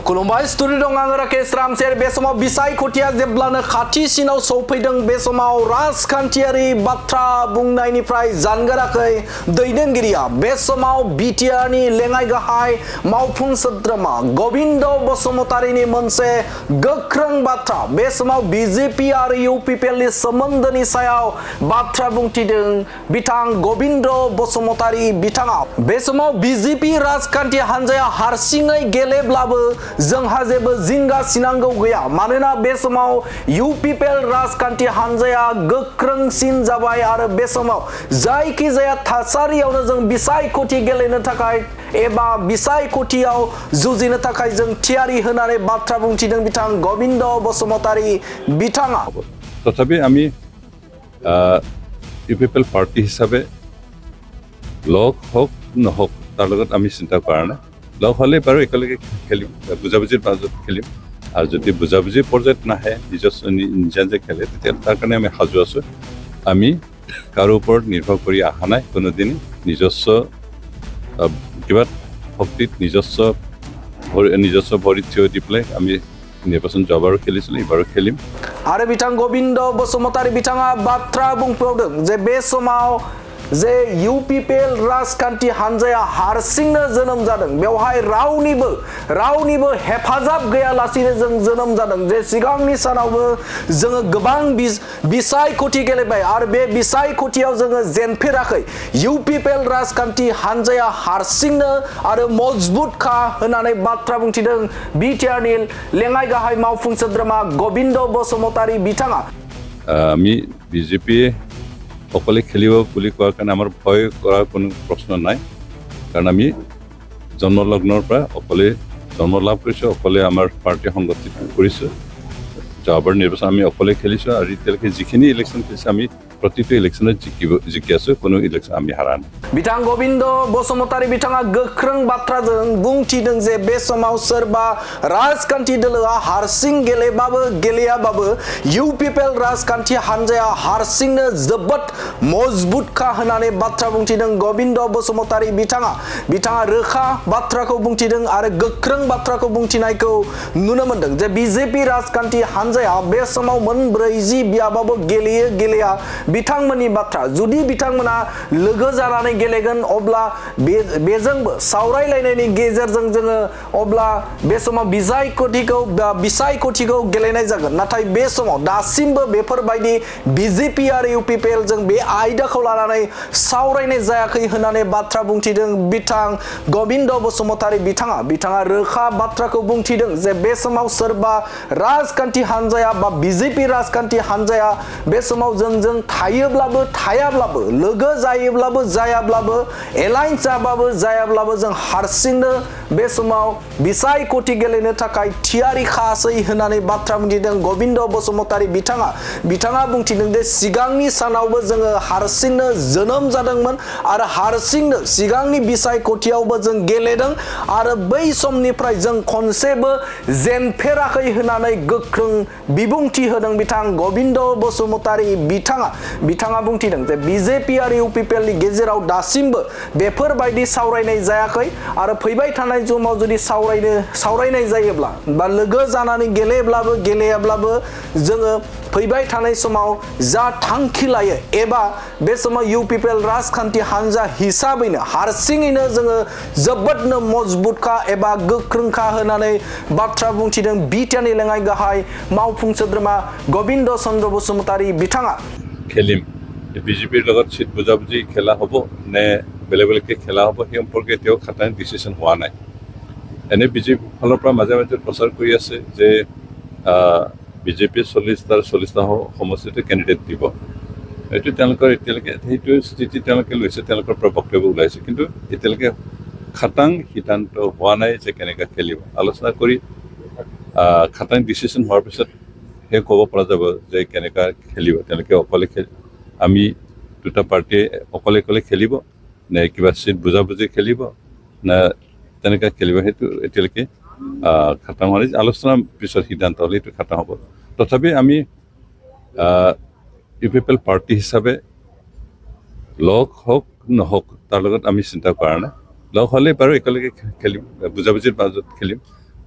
खुलुमबाय स्टुडिअ दं आं राकेश रामसेर बे समाव बिसायख'थिया जेब्लानो खाथिसिनाव सौफैदों बे समाव राजखान्थियारि बाथ्रा बुंनायनिफ्राय जानगाराखै दैदेनगिरिया बे समाव बिटिआरनि लेङाइ गाहाय मावफुं सोद्रोमा गबिन्द बसुमतारीनि मोनसे गोख्रों बाथ्रा बे समाव बिजेपि आरो इउपिपिएलनि सोमोन्दोनि सायाव बाथ्रा बुंथिदों बिथां गबिन्द बसुमतारी बिथाङा बे समाव बिजेपि राजखान्थि हान्जाया हारसिङै गेलेब्लाबो जोंहा जेबो जिंगा सिनांगौ गैया मानोना बे समाव इउपिपिएल राजखान्थि हान्जाया गोख्रोंसिन जाबाय आरो बे समाव जायखि जाया थासारियावनो जों बिसायख'थि गेलेनो थाखाय एबा बिसायख'थियाव जुजिनो थाखाय जों थियारि होनानै बाथ्रा बुंथिदों बिथां गबिन्द बसुमतारी बिथाङा तथापि आमी इउपिपिएल पार्टी हिसाबे लग होक নহওক तार लगत आमी चिंता करा ना लग हले बारो एकेलगे खेलिम बुझाबुझिर মাজত खेलिम और যদি বুঝাবুঝি পর্যায়ত নাহে নিজে খেলে তার কারণে আমি সাজু আছো আমি কারো উপর নির্ভর করি আহা নাই কোনোদিন নিজস্ব কিবা শক্তিত নিজস্ব ভৰি থিয় দি পেলাই আমি নিৰ্বাচন জবাৰো খেলিছিলো এবাৰো খেলিম आरो बिथां गबिन्द बसुमतारी बिथाङा बाथ्रा बुंफोरदों जे बे समाव जे इउपिपिएल राजखान्थि हान्जाया हारसिंनो जोनोम जादों बेवहाय रावनिबो हेफाजाब गैयालासिनो जों जोनोम जादों जे सिगांनि सानावबो जोङो गोबां बिसायख'थि गेलेबाय आरो बे बिसायख'थियाव जोङो जेनफेराखै इउपिपिएल राजखान्थि हान्जाया हारसिंनो आरो मजबुतखा होननानै बाथ्रा बुंथिदों बिटिआरनि लेङाइ गाहाय मावफुं सोद्रोमा गबिन्द बसुमतारी बिथाङा আমি বিজেপি অকলে খেলিব বুলি কোৱাৰ কাৰণে আমাৰ ভয় কৰাৰ কোনো প্ৰশ্ন নাই কাৰণ আমি জন্মলগ্নৰ পৰা অকলে জন্ম লাভ কৰিছো অকলে আমাৰ পাৰ্টি সংগঠিত কৰিছো জবাৰ নিৰ্বাচন আমি অকলে খেলিছো আৰু এতিয়ালৈকে যিখিনি ইলেকশ্যন খেলিছো আমি प्रतिটো ইলেকশ্যনত জিকি আছো কোনো ইলেকশ্যন আমি হাৰা নাই बिथां गबिन्द बसुमतारी बिथाङा गोख्रों बाथ्राजों बुंथिदों जे बे समाव सोरबा राजखान्थि दोलोआ हारसिं गेलेबाबो गेलेयाबाबो इउपिपिएल राजखान्थि हान्जाया हारसिंनो जोबोद मजबुतखा होननानै बाथ्रा बुंथिदों गबिन्द बसुमतारी बिथाङा रोखा बाथ्राखौ बुंथिदों आरो गोख्रों बाथ्राखौ बुंथिनायखौ नुनो मोनदों जे बिजेपि राजखान्थि हान्जाया बे समाव मोनब्रैजि बियाबाबो गेलेया बिथांमोननि बाथ्रा जुदि बिथांमोना लोगो जानानै गेलेगोन अब्ला बेजोंबो सावरायलायनायनि गेजेरजों जोङो अब्ला बे समाव बिसायख'थिखौ गेलेनाय जागोन नाथाय बे समाव दासिमबो बेफोरबायदि बिजेपि आरो इउपिपिएल जों बे आयदाखौ लानानै सावरायनाय जायाखै होननानै बाथ्रा बुंथिदों बिथां गबिन्द बसुमतारी बिथाङा रोखा बाथ्राखौ बुंथिदों जे बे समाव सोरबा राजखान्थि हान्जाया बा बिजेपि राजखान्थि हान्जाया बे समाव जों थायाब्लाबो लोगो जायोब्लाबो जायाब्लाबो एलायन्स जाबाबो जायाब्लाबो जों हारसिंनो बे समाव बिसायख'थि गेलेनो थाखाय थियारि खासै होननानै बाथ्रा बुंथिदों गबिन्द बसुमतारी बिथाङा बुंथिदों जे सिगांनि सानावबो जोङो हारसिंनो जोनोम जादोंमोन आरो हारसिंनो सिगांनि बिसायख'थियावबो जों गेलेदों आरो बै समनिफ्राय जों खनसेबो जेनफेराखै होननानै गोख्रों बिबुंथि होदों बिथां गबिन्द बसुमतारी बिथाङा बुंथिदों जे बिजेपि आरो इउपिपिएलनि गेजेराव दासिमबो बेफोरबायदि सावरायनाय जायाखै आरो फैबाय थानाय समाव जुदि सावरायनाय जायोब्ला बा लोगो जानानै गेलेब्लाबो गेलेयाब्लाबो जोङो फैबाय थानाय समाव जा थांखि लायो एबा बे समाव इउपिपिएल राजखान्थि हान्जा हिसाबैनो हारसिङैनो जोङो जोबोदनो मजबुतखा एबा गोख्रोंखा होननानै बाथ्रा बुंथिदों बिटिआरनि लेङाइ गाहाय मावफुं सोद्रोमा गबिन्द चन्द्र बसुमतारी बिथाङा খেলিম বিজেপিৰ লগত চিট বুঝাবুঝি খেলা হ'ব নে বেলেগকে খেলা হ'ব সেই সম্পৰ্কে এতিয়াও খাটাং ডিসিশন হোৱা নাই এনে বিজেপি ফালৰ পৰা মাজে প্ৰচাৰ কৰি আছে যে বিজেপি 40টা সমষ্টিতে কেণ্ডিডেট দিব এইটো তেওঁলোকৰ এতিয়ালৈকে সেইটো স্থিতি তেওঁলোকে লৈছে তেওঁলোকৰ পৰা বক্তব্য ওলাইছে কিন্তু এতিয়ালৈকে খাটাং সিদ্ধান্ত হোৱা নাই যে কেনেকৈ খেলিব আলোচনা কৰি খাটাং ডিসিশন হোৱাৰ পিছত হে ক'ব পৰা যাব যে কেনেকৈ খেলিব তেওঁলোকে অকলে আমি দুটা পাৰ্টিয়ে অকলে খেলিব নে কিবা চিট বুঝাবুঝি খেলিব না তেনেকৈ খেলিব সেইটো এতিয়ালৈকে খাটাং হোৱা নাই আলোচনাৰ পিছত সিদ্ধান্ত হ'লে এইটো খাটাং হ'ব তথাপি আমি ইউপিপিএল পাৰ্টি হিচাপে লগ হোক নহওক তাৰ লগত আমি চিন্তা কৰা নাই লগ হলে বাৰু একেলগে খেলিম বুজাবুজিৰ মাজত খেলিম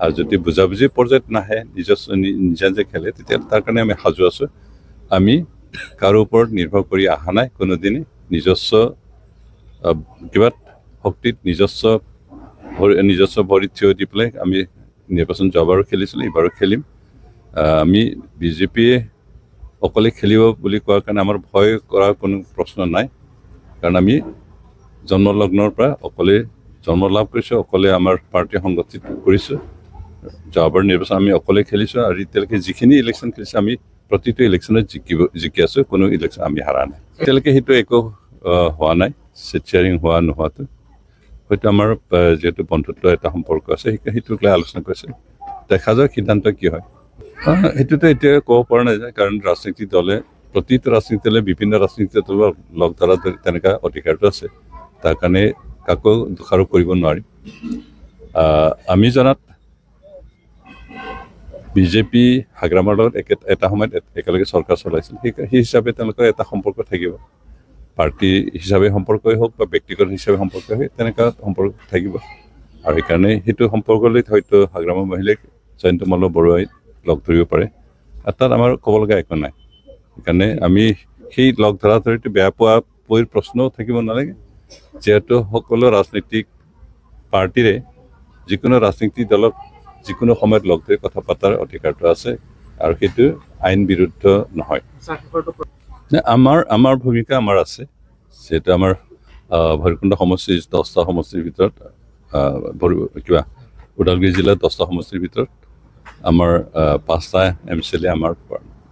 আৰু যদি বুজাবুজি পৰ্যায়ত নাহে নিজস্ব নিজা নিজে খেলে তেতিয়া তাৰ কাৰণে আমি সাজু আছোঁ আমি কাৰো ওপৰত নিৰ্ভৰ কৰি অহা নাই কোনোদিনে নিজস্ব কিবা শক্তিত নিজস্ব ভৰিত থিয় দি পেলাই আমি নিৰ্বাচন যোৱাবাৰো খেলিছিলোঁ এইবাৰো খেলিম আমি বিজেপিয়ে অকলে খেলিব বুলি কোৱাৰ কাৰণে আমাৰ ভয় কৰাৰ কোনো প্ৰশ্ন নাই কাৰণ আমি জন্মলগ্নৰ পৰা অকলে জন্ম লাভ কৰিছোঁ অকলে আমাৰ পাৰ্টি সংগঠিত কৰিছোঁ যোৱাবাৰ নিৰ্বাচন আমি অকলে খেলিছোঁ আৰু এতিয়ালৈকে যিখিনি ইলেকশ্যন খেলিছোঁ আমি প্ৰতিটো ইলেকশ্যনত জিকি আছোঁ কোনো ইলেকশ্যন আমি হাৰা নাই এতিয়ালৈকে সেইটো একো হোৱা নাই চিট শ্বেয়াৰিং হোৱা নোহোৱাটো হয়তো আমাৰ যিহেতু বন্ধুত্ব এটা সম্পৰ্ক আছে সেইটোক লৈ আলোচনা কৰিছে দেখা যাওক সিদ্ধান্ত কি হয় সেইটোতো এতিয়া ক'ব পৰা নাযায় কাৰণ ৰাজনীতিক দলে প্ৰতিটো ৰাজনীতি দলে বিভিন্ন ৰাজনীতি দলৰ লগ ধৰা তেনেকুৱা অধিকাৰটো আছে তাৰ কাৰণে কাকো দোষাৰোপ কৰিব নোৱাৰিম আমি জনাত বিজেপি হাগ্ৰামাৰ লগত এটা সময়ত একেলগে চৰকাৰ চলাইছিল সেই হিচাপে তেওঁলোকৰ এটা সম্পৰ্ক থাকিব পাৰ্টি হিচাপে সম্পৰ্কই হওক বা ব্যক্তিগত হিচাপে সম্পৰ্ক হয় তেনেকুৱা সম্পৰ্ক থাকিব আৰু সেইকাৰণে সেইটো সম্পৰ্কলৈ হয়তো হাগ্ৰামৰ মহিলাক জয়ন্ত মল্ল বৰুৱাই লগ ধৰিব পাৰে আৰু তাত আমাৰ ক'ব লগা একো নাই সেইকাৰণে আমি সেই লগ ধৰা ধৰিটো বেয়া পোৱাৰ প্ৰশ্নও থাকিব নালাগে যিহেতু সকলো ৰাজনৈতিক পাৰ্টিৰে যিকোনো ৰাজনীতিক দলক যিকোনো সময়ত লগ ধৰি কথা পতাৰ অধিকাৰটো আছে আৰু সেইটো আইন বিৰুদ্ধ নহয় আমাৰ ভূমিকা আমাৰ আছে যিহেতু আমাৰ ভৈৰৱকুণ্ড সমষ্টিৰ 10টা সমষ্টিৰ ভিতৰত কিবা ওদালগুৰি জিলাৰ 10টা সমষ্টিৰ ভিতৰত আমাৰ 5টা MCLA আমাৰ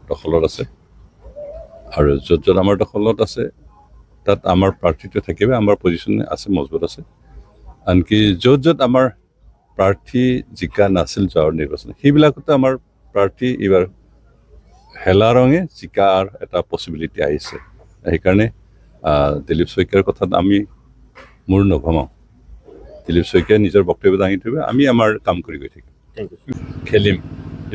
দখলত আছে আৰু য'ত আমাৰ দখলত আছে তাত আমাৰ প্ৰাৰ্থীটো থাকিব আমাৰ পজিশ্যন আছে মজবুত আছে আনকি য'ত আমাৰ প্ৰাৰ্থী জিকা নাছিল যোৱাৰ নিৰ্বাচন সেইবিলাকতো আমাৰ প্ৰাৰ্থী এইবাৰ হেলা ৰঙে জিকাৰ এটা পচিবিলিটি আহিছে সেইকাৰণে দিলীপ শইকীয়াৰ কথাত আমি মূৰ নভমাওঁ দিলীপ শইকীয়াই নিজৰ বক্তব্য দাঙি থব আমি আমাৰ কাম কৰি গৈ থাকিম খেলিম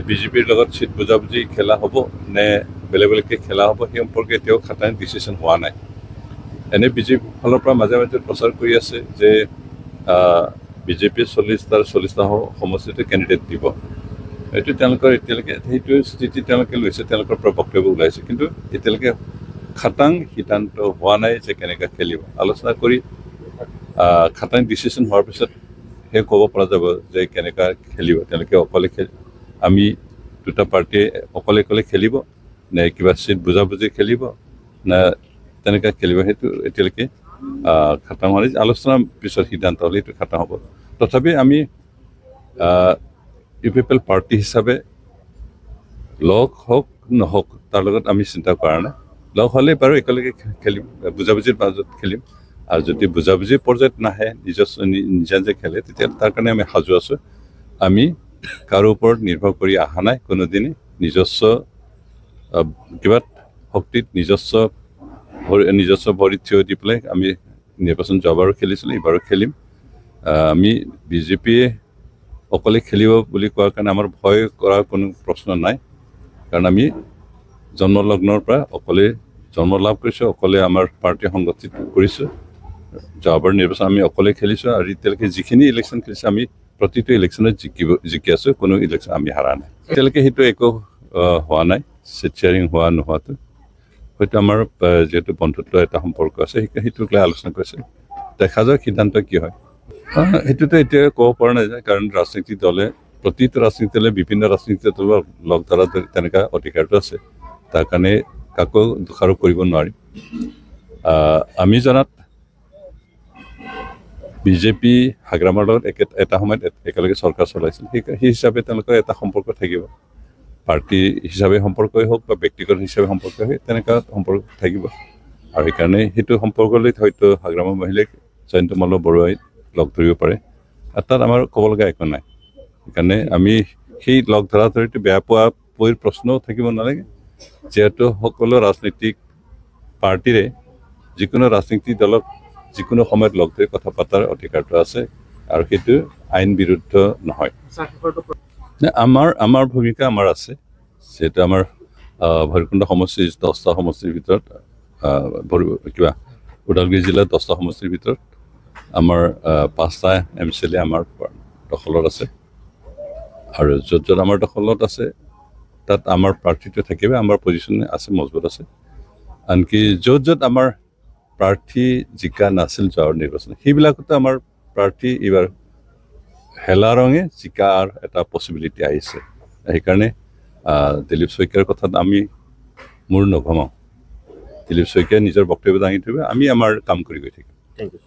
বিজেপিৰ লগত চিট বুজাবুজি খেলা হ'ব নে বেলেগকৈ খেলা হ'ব সেই সম্পৰ্কে এতিয়াও খাটাং ডিচিশ্যন হোৱা নাই এনে বিজেপিৰ ফালৰ পৰা মাজে মাজে প্ৰচাৰ কৰি আছে যে বিজেপি 40টা সমষ্টিতে কেণ্ডিডেট দিব এইটো তেওঁলোকৰ এতিয়ালৈকে সেইটো স্থিতি তেওঁলোকে লৈছে তেওঁলোকৰ পৰা বক্তব্য ওলাইছে কিন্তু এতিয়ালৈকে খাটাং সিদ্ধান্ত হোৱা নাই যে কেনেকৈ খেলিব আলোচনা কৰি খাটাং ডিচিশ্যন হোৱাৰ পিছত সেই ক'ব পৰা যাব যে কেনেকৈ খেলিব তেওঁলোকে অকলে আমি দুটা পাৰ্টীয়ে অকলে খেলিব নে কিবা চিট বুজাবুজি খেলিব নে তেনেকৈ খেলিব সেইটো এতিয়ালৈকে খাটাং হোৱা নাই আলোচনাৰ পিছত সিদ্ধান্ত হ'লে এইটো খাটাং হ'ব তথাপি আমি UPPL পাৰ্টি হিচাপে লগ হওক নহওক তাৰ লগত আমি চিন্তা কৰা নাই লগ হ'লে বাৰু একেলগে খেলিম বুজাবুজিৰ মাজত খেলিম আৰু যদি বুজাবুজি পৰ্যায়ত নাহে নিজস্ব নিজা নিজে খেলে তেতিয়া তাৰ কাৰণে আমি সাজু আছোঁ আমি কাৰো ওপৰত নিৰ্ভৰ কৰি অহা নাই কোনোদিনে নিজস্ব কিবা শক্তিত নিজস্ব ভৰিত থিয় দি পেলাই আমি নিৰ্বাচন যোৱাবাৰো খেলিছিলোঁ এইবাৰো খেলিম আমি বিজেপিয়ে অকলে খেলিব বুলি কোৱাৰ কাৰণে আমাৰ ভয় কৰাৰ কোনো প্ৰশ্ন নাই কাৰণ আমি জন্মলগ্নৰ পৰা অকলে জন্ম লাভ কৰিছোঁ অকলে আমাৰ পাৰ্টি সংগঠিত কৰিছোঁ যোৱাবাৰ নিৰ্বাচন আমি অকলে খেলিছোঁ আৰু এতিয়ালৈকে যিখিনি ইলেকশ্যন খেলিছোঁ আমি প্ৰতিটো ইলেকশ্যনত জিকি আছোঁ কোনো ইলেকশ্যন আমি হাৰা নাই এতিয়ালৈকে সেইটো একো হোৱা নাই চিট শ্বেয়াৰিং হোৱা নোহোৱাটো হয়তো আমাৰ যিহেতু বন্ধুত্ব এটা সম্পৰ্ক আছে সেইটোক লৈ আলোচনা কৰিছে দেখা যাওক সিদ্ধান্ত কি হয় সেইটোতো এতিয়া ক'ব পৰা নাযায় কাৰণ ৰাজনীতিক দলে প্ৰতিটো ৰাজনীতি দলে বিভিন্ন ৰাজনীতি দলৰ লগ ধৰা তেনেকুৱা অধিকাৰটো আছে তাৰ কাৰণে কাকো দোষাৰোপ কৰিব নোৱাৰিম আমি জনাত বিজেপি হাগ্ৰামাৰ লগত এটা সময়ত একেলগে চৰকাৰ চলাইছিল সেই হিচাপে তেওঁলোকৰ এটা সম্পৰ্ক থাকিব পাৰ্টি হিচাপে সম্পৰ্কই হওক বা ব্যক্তিগত হিচাপে সম্পৰ্ক হয় তেনেকুৱা সম্পৰ্ক থাকিব আৰু সেইকাৰণে সেইটো সম্পৰ্কলৈ হয়তো হাগ্ৰামৰ মহিলাক জয়ন্ত মল্ল বৰুৱাই লগ ধৰিব পাৰে আৰু তাত আমাৰ ক'ব লগা একো নাই সেইকাৰণে আমি সেই লগ ধৰা ধৰিটো বেয়া পোৱাৰ প্ৰশ্নও থাকিব নালাগে যিহেতু সকলো ৰাজনৈতিক পাৰ্টিৰে যিকোনো ৰাজনীতিক দলক যিকোনো সময়ত লগ ধৰি কথা পতাৰ অধিকাৰটো আছে আৰু সেইটো আইন বিৰুদ্ধ নহয় আমাৰ ভূমিকা আমাৰ আছে যিহেতু আমাৰ ভৈৰৱকুণ্ড সমষ্টিৰ 10টা সমষ্টিৰ ভিতৰত কিবা ওদালগুৰি জিলাৰ 10টা সমষ্টিৰ ভিতৰত আমাৰ 5টা MCLA আমাৰ দখলত আছে আৰু য'ত য'ত আমাৰ দখলত আছে তাত আমাৰ প্ৰাৰ্থীটো থাকিব, আমাৰ পজিশ্যন আছে, মজবুত আছে। আনকি য'ত য'ত আমাৰ প্ৰাৰ্থী জিকা নাছিল যোৱাৰ নিৰ্বাচন, সেইবিলাকতো আমাৰ প্ৰাৰ্থী এইবাৰ হেলা ৰঙে জিকাৰ এটা পচিবিলিটি আহিছে। সেইকাৰণে দিলীপ শইকীয়াৰ কথাত আমি মূৰ নভমাওঁ। দিলীপ শইকীয়াই নিজৰ বক্তব্য দাঙি থৈ আমি আমাৰ কাম কৰি গৈ থাকিম। Thank you.